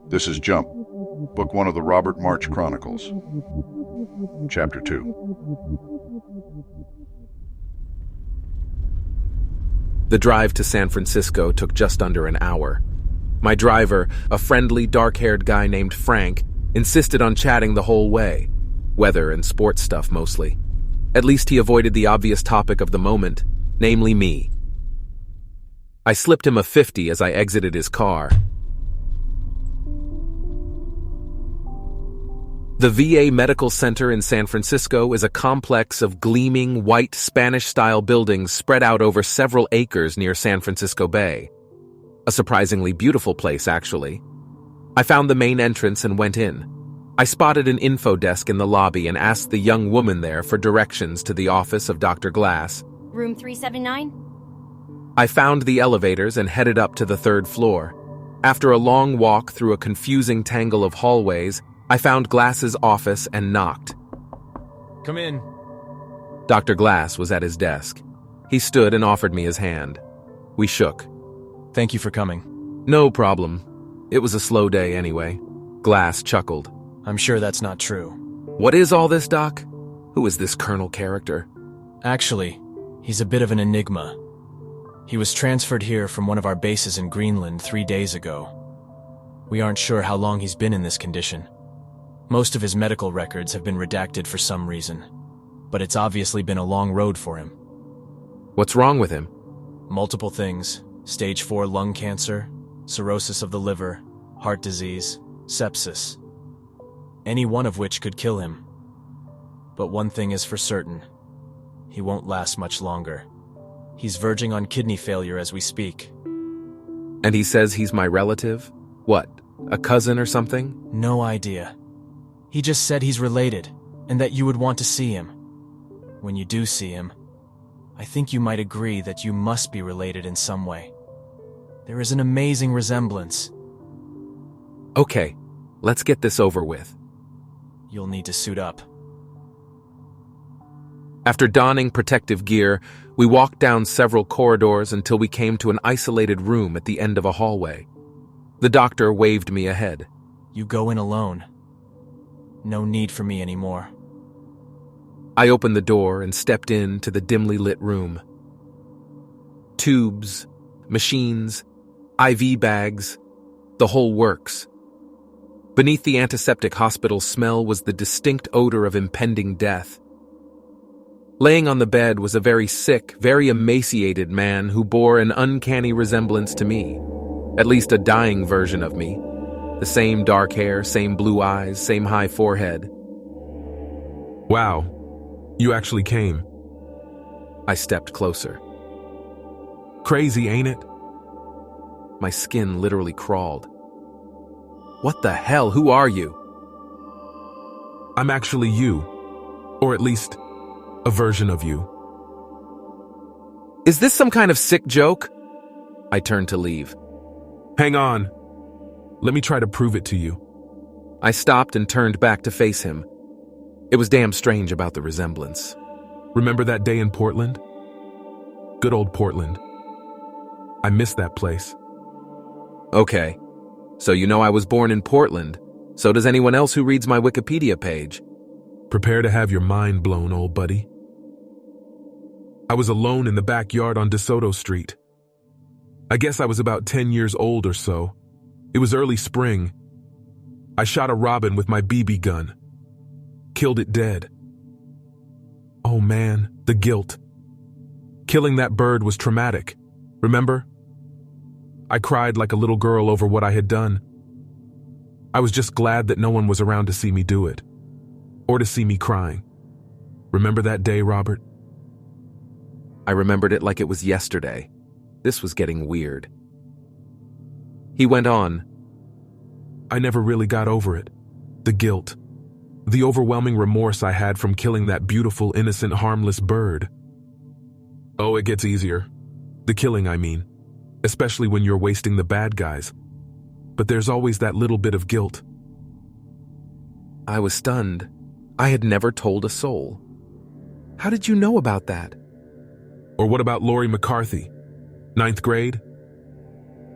This is Jump, Book 1 of the Robert March Chronicles, Chapter 2. The drive to San Francisco took just under an hour. My driver, a friendly, dark-haired guy named Frank, insisted on chatting the whole way. Weather and sports stuff mostly. At least he avoided the obvious topic of the moment, namely me. I slipped him a 50 as I exited his car. The VA Medical Center in San Francisco is a complex of gleaming, white, Spanish-style buildings spread out over several acres near San Francisco Bay. A surprisingly beautiful place, actually. I found the main entrance and went in. I spotted an info desk in the lobby and asked the young woman there for directions to the office of Dr. Glass. Room 379? I found the elevators and headed up to the third floor. After a long walk through a confusing tangle of hallways, I found Glass's office and knocked. Come in. Dr. Glass was at his desk. He stood and offered me his hand. We shook. Thank you for coming. No problem. It was a slow day anyway. Glass chuckled. I'm sure that's not true. What is all this, Doc? Who is this Colonel character? Actually, he's a bit of an enigma. He was transferred here from one of our bases in Greenland 3 days ago. We aren't sure how long he's been in this condition. Most of his medical records have been redacted for some reason, but it's obviously been a long road for him. What's wrong with him? Multiple things. Stage 4 lung cancer, cirrhosis of the liver, heart disease, sepsis. Any one of which could kill him. But one thing is for certain. He won't last much longer. He's verging on kidney failure as we speak. And he says he's my relative? What, a cousin or something? No idea. He just said he's related, and that you would want to see him. When you do see him, I think you might agree that you must be related in some way. There is an amazing resemblance. Okay, let's get this over with. You'll need to suit up. After donning protective gear, we walked down several corridors until we came to an isolated room at the end of a hallway. The doctor waved me ahead. You go in alone. No need for me anymore. I opened the door and stepped into the dimly lit room. Tubes, machines, IV bags, the whole works. Beneath the antiseptic hospital smell was the distinct odor of impending death. Laying on the bed was a very sick, very emaciated man who bore an uncanny resemblance to me, at least a dying version of me. The same dark hair, same blue eyes, same high forehead. Wow, you actually came. I stepped closer. Crazy, ain't it? My skin literally crawled. What the hell? Who are you? I'm actually you. Or at least, a version of you. Is this some kind of sick joke? I turned to leave. Hang on. Let me try to prove it to you. I stopped and turned back to face him. It was damn strange about the resemblance. Remember that day in Portland? Good old Portland. I miss that place. Okay. So you know I was born in Portland. So does anyone else who reads my Wikipedia page. Prepare to have your mind blown, old buddy. I was alone in the backyard on DeSoto Street. I guess I was about 10 years old or so. It was early spring. I shot a robin with my BB gun. Killed it dead. Oh man, the guilt. Killing that bird was traumatic. Remember? I cried like a little girl over what I had done. I was just glad that no one was around to see me do it. Or to see me crying. Remember that day, Robert? I remembered it like it was yesterday. This was getting weird. He went on. I never really got over it. The guilt. The overwhelming remorse I had from killing that beautiful, innocent, harmless bird. Oh, it gets easier. The killing, I mean. Especially when you're wasting the bad guys. But there's always that little bit of guilt. I was stunned. I had never told a soul. How did you know about that? Or what about Lori McCarthy? 9th grade?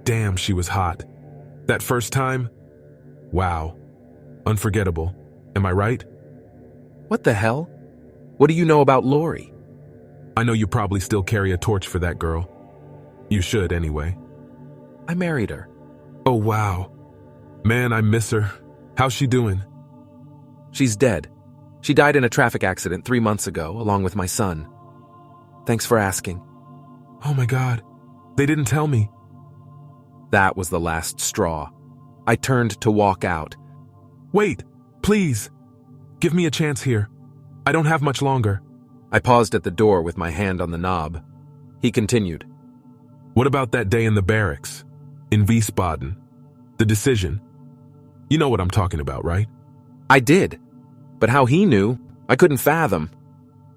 Damn, she was hot. That first time, Wow. Unforgettable. Am I right? What the hell? What do you know about Lori? I know you probably still carry a torch for that girl. You should, anyway. I married her. Oh, wow. Man, I miss her. How's she doing? She's dead. She died in a traffic accident 3 months ago, along with my son. Thanks for asking. Oh my God. They didn't tell me. That was the last straw. I turned to walk out. Wait, please. Give me a chance here. I don't have much longer. I paused at the door with my hand on the knob. He continued. What about that day in the barracks? In Wiesbaden? The decision? You know what I'm talking about, right? I did. But how he knew, I couldn't fathom.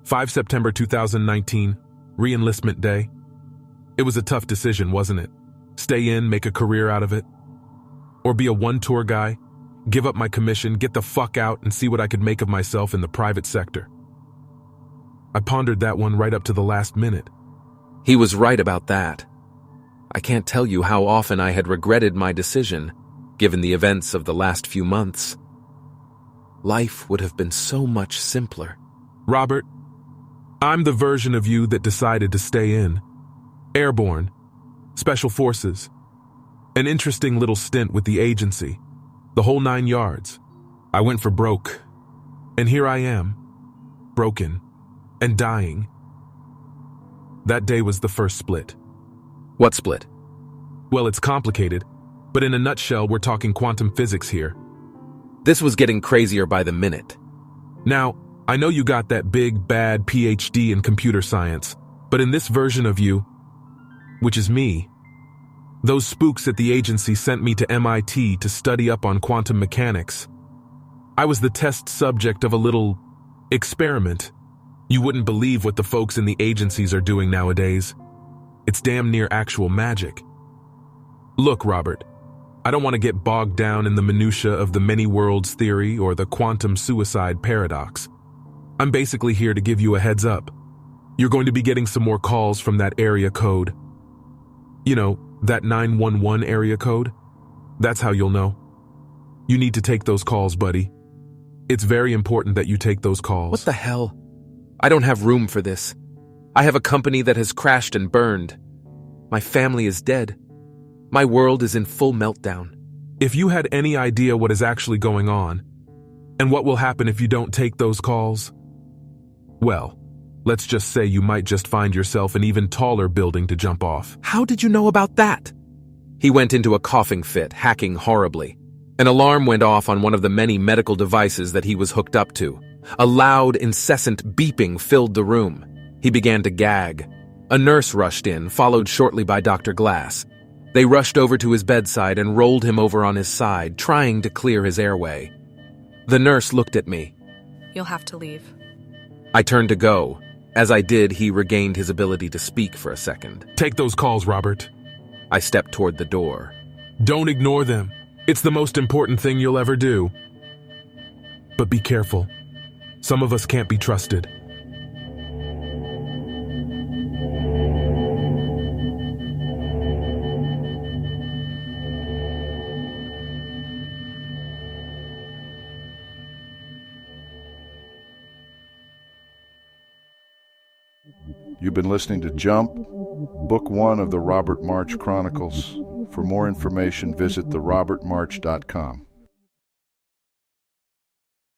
5 September 2019, re-enlistment day. It was a tough decision, wasn't it? Stay in, make a career out of it? Or be a one-tour guy, give up my commission, get the fuck out, and see what I could make of myself in the private sector? I pondered that one right up to the last minute. He was right about that. I can't tell you how often I had regretted my decision, given the events of the last few months. Life would have been so much simpler. Robert, I'm the version of you that decided to stay in. Airborne, Special Forces, an interesting little stint with the agency, the whole 9 yards. I went for broke, and here I am, broken and dying. That day was the first split. What split? Well, it's complicated, but in a nutshell, we're talking quantum physics here. This was getting crazier by the minute. Now, I know you got that big, bad PhD in computer science, but in this version of you, which is me, those spooks at the agency sent me to MIT to study up on quantum mechanics. I was the test subject of a little experiment. You wouldn't believe what the folks in the agencies are doing nowadays. It's damn near actual magic. Look, Robert, I don't want to get bogged down in the minutia of the many worlds theory or the quantum suicide paradox. I'm basically here to give you a heads up. You're going to be getting some more calls from that area code. You know, that 911 area code. That's how you'll know. You need to take those calls, buddy. It's very important that you take those calls. What the hell? I don't have room for this. I have a company that has crashed and burned. My family is dead. My world is in full meltdown. If you had any idea what is actually going on, and what will happen if you don't take those calls, well, let's just say you might just find yourself an even taller building to jump off. How did you know about that? He went into a coughing fit, hacking horribly. An alarm went off on one of the many medical devices that he was hooked up to. A loud, incessant beeping filled the room. He began to gag. A nurse rushed in, followed shortly by Dr. Glass. They rushed over to his bedside and rolled him over on his side, trying to clear his airway. The nurse looked at me. You'll have to leave. I turned to go. As I did, he regained his ability to speak for a second. Take those calls, Robert. I stepped toward the door. Don't ignore them. It's the most important thing you'll ever do. But be careful. Some of us can't be trusted. You've been listening to Jump, Book 1 of the Robert March Chronicles. For more information, visit therobertmarch.com.